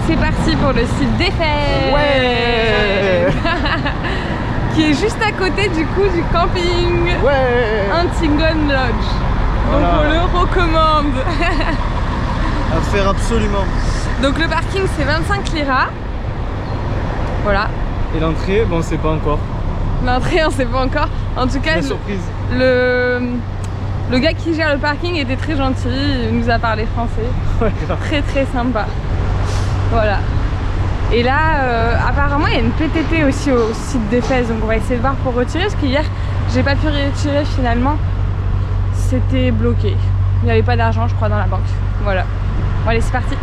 c'est parti pour le site d'Éfez. Ouais. Qui est juste à côté du coup du camping Huntington Lodge. Donc voilà. on le recommande. À faire absolument. Donc le parking c'est 25 liras. Voilà. Et l'entrée, bon, c'est pas encore. L'entrée on sait pas encore. En tout cas, La surprise. Le gars qui gère le parking était très gentil, il nous a parlé français. Ouais, grave. Très très sympa. Voilà. Et là, apparemment, il y a une PTT aussi au site d'Éfez, donc on va essayer de voir pour retirer, parce qu'hier, j'ai pas pu retirer finalement. C'était bloqué. Il n'y avait pas d'argent, je crois, dans la banque. Voilà. Bon, allez, c'est parti.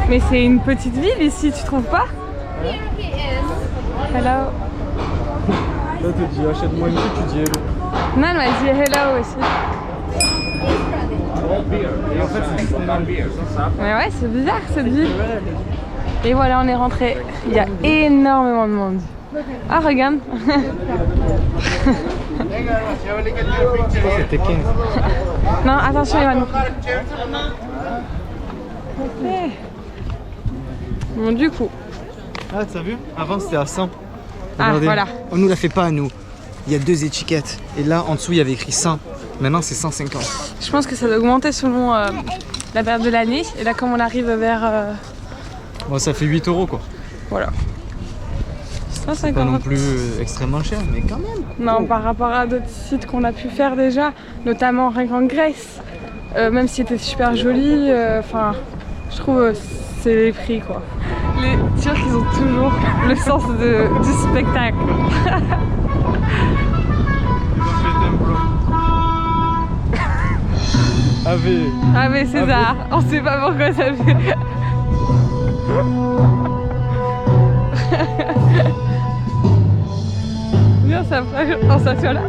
Mais c'est une petite ville ici, tu trouves pas? Hello. Là, tu dis achète-moi une truc, tu dis hello. Non, elle m'a dit hello aussi. Et en fait, c'est Mais ouais, c'est bizarre cette ville. Et voilà, on est rentré. Il y a énormément de monde. Ah, regarde. c'était 15. Non, attention, Ivan. Bon, du coup. Ah, t'as vu? Avant, c'était à 100. Ah, Regardez. voilà. On nous la fait pas à nous. Il y a 2 étiquettes. Et là, en dessous, il y avait écrit 100. Maintenant, c'est 150. Je pense que ça doit augmenter selon la période de l'année. Et là, comme on arrive vers... Bon, ça fait 8 € quoi. Voilà. Pas 150. non plus extrêmement cher, mais quand même. Non, par rapport à d'autres sites qu'on a pu faire déjà, notamment rien qu'en Grèce, même si c'était super joli, enfin, je trouve c'est les prix quoi. Les Turcs ils ont toujours le sens du spectacle. Ave César, on sait pas pourquoi ça fait. Bien ça ferait en s'assoit là.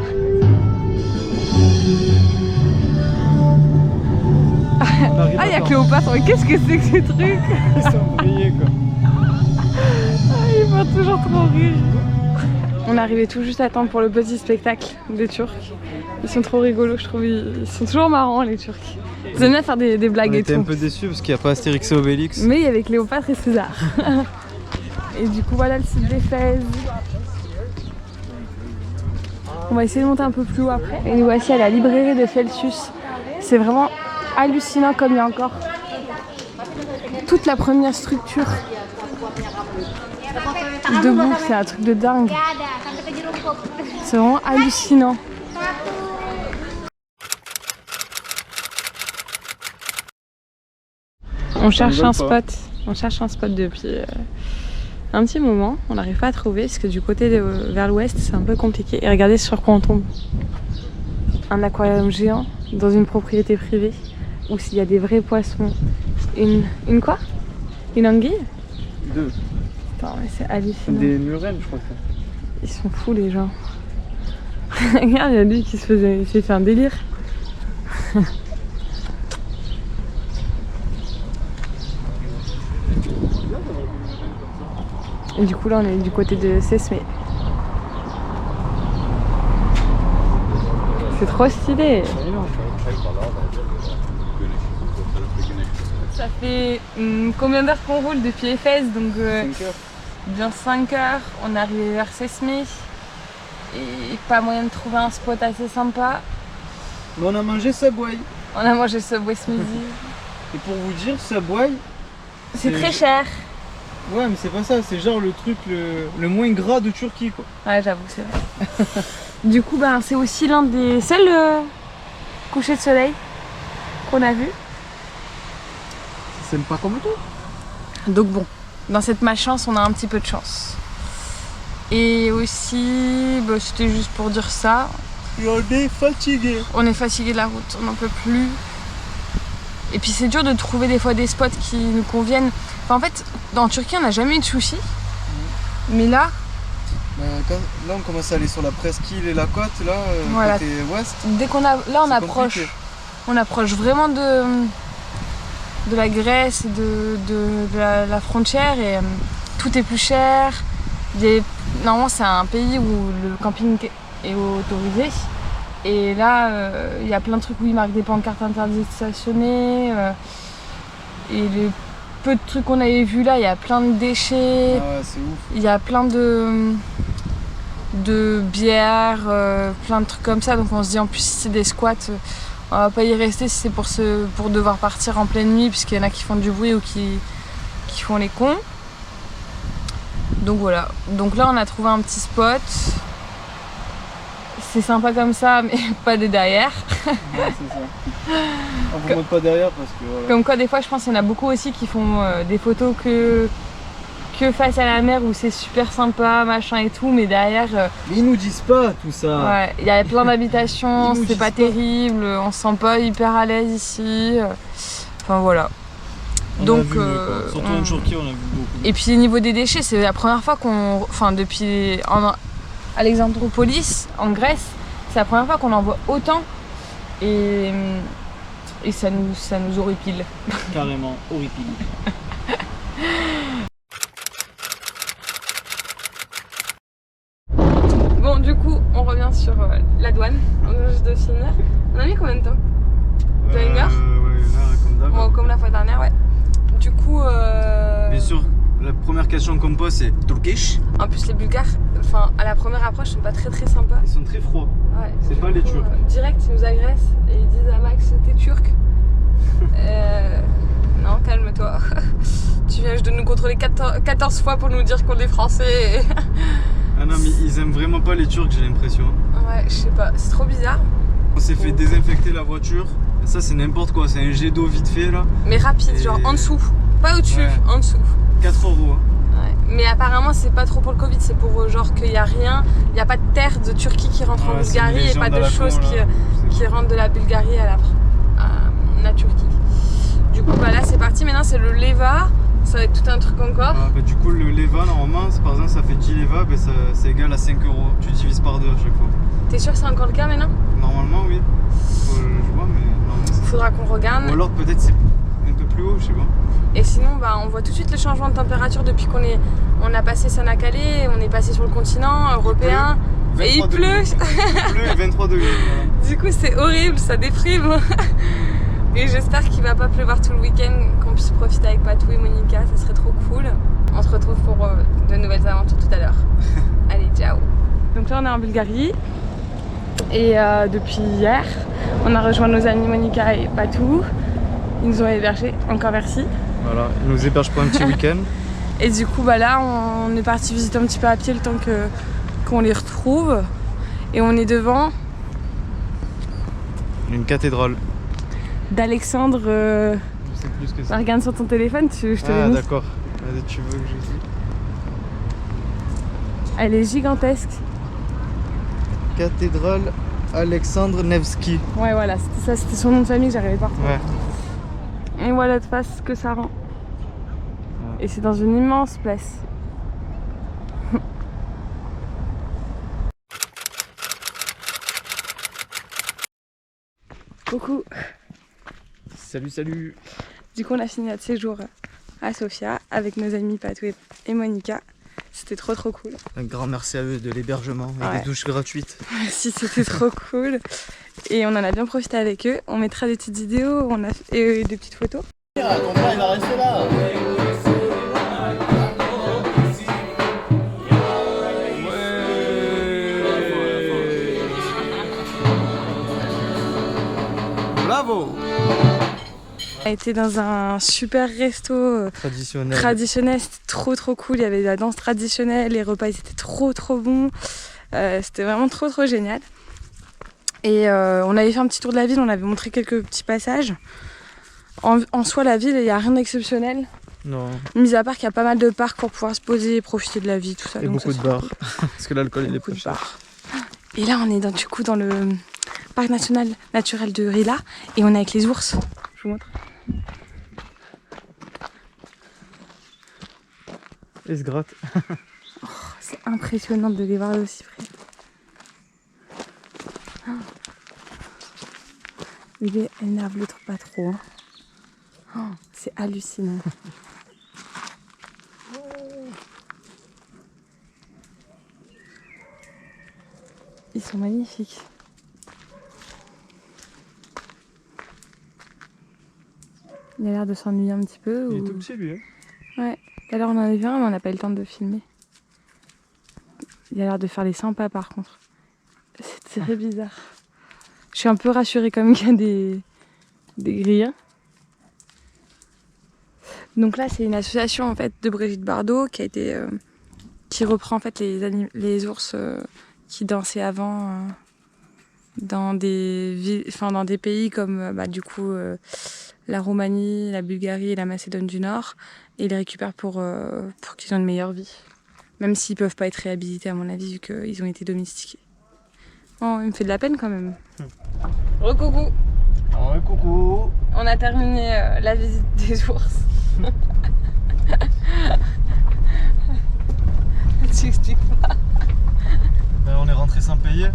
Ah il y a Cléopâtre, mais qu'est-ce que c'est que ces trucs? Ils sont brillés quoi. Ah, ils font toujours trop rire. On arrivait tout juste à temps pour le petit spectacle des Turcs. Ils sont trop rigolos, je trouve. Ils sont toujours marrants les Turcs. Ils aiment bien faire des blagues et tout. On était un peu déçus parce qu'il n'y a pas Astérix et Obélix. Mais il y avait Cléopâtre et César. Et du coup voilà le site d'Éphèse. On va essayer de monter un peu plus haut après. Et nous voici à la librairie de Celsius. C'est vraiment hallucinant comme il y a encore toute la première structure debout, c'est un truc de dingue. C'est vraiment hallucinant. On cherche un spot. On cherche un spot depuis un petit moment. On n'arrive pas à trouver parce que du côté vers l'ouest c'est un peu compliqué. Et regardez sur quoi on tombe. Un aquarium géant dans une propriété privée où s'il y a des vrais poissons. Une quoi? Une anguille? 2. Attends, mais c'est hallucinant. Des murènes, je crois. Ils sont fous les gens. Regarde, il y a lui qui s'est fait un délire. Et du coup là on est du côté de Sesme. C'est trop stylé. Ça fait combien d'heures qu'on roule depuis Éphèse? Donc 5 heures. bien 5 heures. On est arrivé vers Sesme. Et pas moyen de trouver un spot assez sympa. Mais on a mangé Subway. On a mangé Subway ce midi. Et pour vous dire, Subway, C'est très cher. ouais, mais c'est pas ça, c'est genre le truc le moins gras de Turquie quoi. Ouais, j'avoue, c'est vrai. Du coup, ben, c'est aussi l'un des seuls couchers de soleil qu'on a vu. C'est pas comme tout. Donc bon, dans cette malchance, on a un petit peu de chance. Et aussi, bah, c'était juste pour dire ça. Et on est fatigué. On est fatigué de la route, on n'en peut plus. Et puis c'est dur de trouver des fois des spots qui nous conviennent. Enfin, en fait, en Turquie, on n'a jamais eu de sushi. Mais là, Là on commence à aller sur la presqu'île et la côte, là, Voilà. côté ouest. Dès qu'on a, là on C'est approche, compliqué. on approche vraiment de la Grèce et de la frontière et tout est plus cher. Normalement c'est un pays où le camping est autorisé et là il y a plein de trucs où ils marquent des pancartes interdites de stationner et les peu de trucs qu'on avait vus là, il y a plein de déchets, Ah ouais, c'est ouf. il y a plein de bières, plein de trucs comme ça, donc on se dit en plus si c'est des squats, on va pas y rester si c'est pour devoir partir en pleine nuit puisqu'il y en a qui font du bruit ou qui font les cons. Donc voilà, donc là on a trouvé un petit spot, c'est sympa comme ça mais pas de derrière. Ouais, c'est ça. On vous montre pas derrière parce que voilà. Comme quoi des fois je pense qu'il y en a beaucoup aussi qui font des photos que face à la mer où c'est super sympa, machin et tout, mais derrière Mais ils nous disent pas tout ça. ouais, il y a plein d'habitations, Ils nous c'est disent pas pas. terrible, on se sent pas hyper à l'aise ici. Enfin voilà. Donc, surtout en Turquie, on a vu beaucoup. et puis au niveau des déchets, c'est la première fois enfin depuis Alexandroupolis en Grèce, c'est la première fois qu'on en voit autant et ça nous horripile. Carrément horrible. Bon, du coup, on revient sur la douane. On vient juste de finir. On a mis combien de temps? T'as une heure? Ouais, une heure comme d'hab. Bon, comme la fois dernière, ouais. Du coup, Bien sûr, la première question qu'on me pose c'est Turkish. en plus les Bulgares, enfin à la première approche, sont pas très sympas. Ils sont très froids. Ouais, C'est du pas les coup, Turcs. Direct, ils nous agressent et ils disent à Max, t'es turc. Non, calme-toi. Tu viens juste de nous contrôler 14 fois pour nous dire qu'on est français. Ah non, mais ils aiment vraiment pas les Turcs, j'ai l'impression. Ouais, je sais pas, c'est trop bizarre. On s'est fait désinfecter la voiture. Et ça, c'est n'importe quoi, c'est un jet d'eau vite fait là. Mais rapide, Et- genre en dessous. Pas au-dessus, Ouais. en dessous. 4 €. Hein. Ouais. Mais apparemment c'est pas trop pour le Covid, c'est pour genre qu'il y a rien, il n'y a pas de terre de Turquie qui rentre en Ouais, c'est une Bulgarie et légende pas à de la choses con, là. qui rentrent de la Bulgarie à la Turquie. Du coup bah là c'est parti, maintenant c'est le leva, ça va être tout un truc encore. Ah, bah, du coup, le leva, normalement, par exemple, ça fait 10 leva, bah, c'est égal à 5 €. Tu divises par 2 à chaque fois. T'es sûr que c'est encore le cas maintenant? Normalement, oui. Je vois, mais normalement, c'est... Faudra qu'on regarde. Ou alors, peut-être c'est un peu plus haut, je sais pas. Et sinon bah on voit tout de suite le changement de température depuis on a passé Sanakkale, on est passé sur le continent européen. Et il 23 pleut. degrés. Il pleut et 23 degrés. Voilà. Du coup c'est horrible, ça déprime. Et j'espère qu'il va pas pleuvoir tout le week-end, qu'on puisse profiter avec Patou et Monica, ça serait trop cool. On se retrouve pour de nouvelles aventures tout à l'heure. Allez, ciao. Donc là on est en Bulgarie et depuis hier on a rejoint nos amis Monica et Patou. Ils nous ont hébergés, encore merci. Voilà, ils nous hébergent pour un petit week-end. Et du coup bah là on est parti visiter un petit peu à pied le temps qu'on les retrouve. Et on est devant Une cathédrale. d'Alexandre. Je sais plus ce que c'est. Bah, regarde sur ton téléphone, je te l'ai Ah mis. d'accord. Vas-y, tu veux que je dise. Elle est gigantesque. Cathédrale Alexandre Nevsky. Ouais voilà, c'était ça, c'était son nom de famille que j'arrivais pas. Ouais. Et voilà de face ce que ça rend. Et c'est dans une immense place. Coucou. Salut. Du coup on a fini notre séjour à Sofia avec nos amis Patou et Monica. C'était trop cool. Un grand merci à eux de l'hébergement et Ouais. des douches gratuites. Merci, c'était trop cool. Et on en a bien profité avec eux. On mettra des petites vidéos et des petites photos. Ton frère il va rester là. Bravo. On a été dans un super resto Traditionnel. traditionnel, c'était trop cool. Il y avait de la danse traditionnelle, les repas ils étaient trop bons. C'était vraiment trop génial. Et on avait fait un petit tour de la ville, on avait montré quelques petits passages. En soi, la ville, il n'y a rien d'exceptionnel. Non. Mis à part qu'il y a pas mal de parcs pour pouvoir se poser et profiter de la vie, tout ça. Et donc beaucoup ça, de c'est bars. cool. Parce que l'alcool il est Beaucoup pas de cher. bars. Et là, on est dans le parc naturel de Rila et on est avec les ours. Je vous montre. Et se gratte. C'est impressionnant de les voir aussi près. Il énerve l'autre pas trop. Hein. Oh, c'est hallucinant. Ils sont magnifiques. Il a l'air de s'ennuyer un petit peu. Il est ou... tout petit lui. Hein. Ouais. Tout à l'heure on en avait vu un mais on n'a pas eu le temps de filmer. Il a l'air de faire les 100 pas par contre. C'est très bizarre. Je suis un peu rassurée quand même qu'il y a des grilles. Donc là c'est une association en fait de Brigitte Bardot qui a été qui reprend en fait les ours qui dansaient avant dans des pays comme du coup la Roumanie, la Bulgarie et la Macédoine du Nord et ils les récupèrent pour qu'ils aient une meilleure vie. Même s'ils peuvent pas être réhabilités à mon avis vu qu'ils ont été domestiqués. Oh, il me fait de la peine quand même. Recoucou. Ouais, coucou. On a terminé la visite des ours. Tu expliques pas. Ben, on est rentré sans payer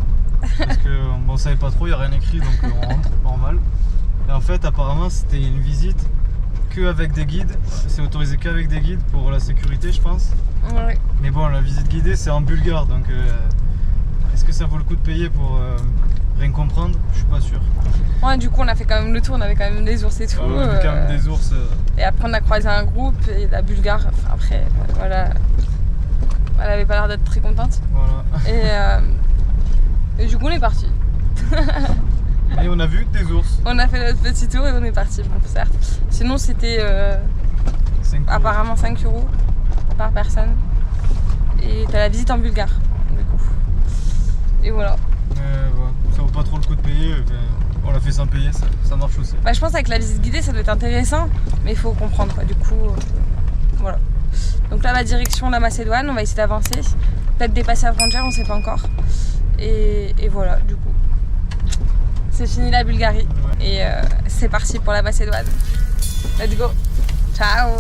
parce qu'on savait pas trop, il n'y a rien écrit donc on rentre, normal. Et en fait apparemment c'était une visite que avec des guides, c'est autorisé qu'avec des guides pour la sécurité je pense. Ouais. Mais bon la visite guidée c'est en bulgare donc est-ce que ça vaut le coup de payer pour rien comprendre? Je suis pas sûr. Ouais, du coup on a fait quand même le tour, on avait quand même des ours et tout. On a vu quand même des ours. Et après on a croisé un groupe et la bulgare, enfin après voilà, elle avait pas l'air d'être très contente. Voilà. Et du coup on est parti. Et on a vu des ours. On a fait notre petit tour et on est parti, bon certes. Sinon c'était apparemment 5 € par personne. Et t'as la visite en bulgare du coup. Et voilà. Voilà. Ça vaut pas trop le coup de payer. On l'a fait sans payer, ça marche aussi. Bah, je pense qu'avec la visite guidée ça doit être intéressant, mais il faut comprendre quoi. Du coup, voilà. Donc là la direction la Macédoine, on va essayer d'avancer. Peut-être dépasser la frontière, on sait pas encore. Et voilà, du coup. C'est fini la Bulgarie. Ouais. Et c'est parti pour la Macédoine. Let's go. Ciao.